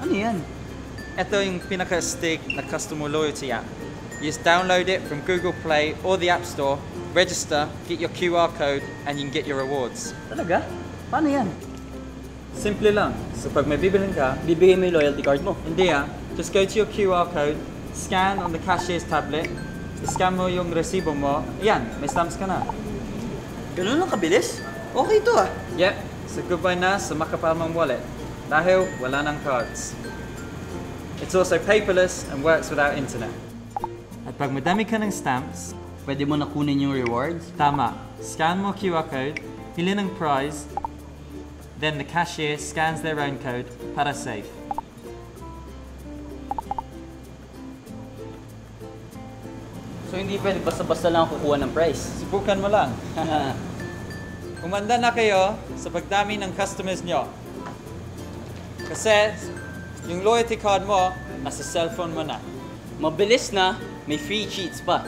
Ano yan? Ito yung pinaka-astig na customer loyalty app. You just download it from Google Play or the App Store, register, get your QR code, and you can get your rewards. Talaga? Paano yan? Simple lang. So pag may bibilin ka, Bibigay mo yung loyalty card mo. hindi just go to your QR code, scan on the cashier's tablet, scan mo yung resibo mo, ayan, may stamps ka na. Ganun lang kabilis? Okay to ah. Yep, so goodbye na sa makapal mong wallet. Dahil wala ng cards. It's also paperless and works without internet. At pag madami ka ng stamps, Pwede mo na kunin yung rewards. tama, scan mo QR code, pili ng prize, then the cashier scans their own code para safe. So hindi pwede basta-basta lang kukuha ng price. Subukan mo lang. Umanda na kayo sa pagdami ng customers nyo. Kasi yung loyalty card mo, nasa cellphone mo na. Mabilis na, may free cheats pa.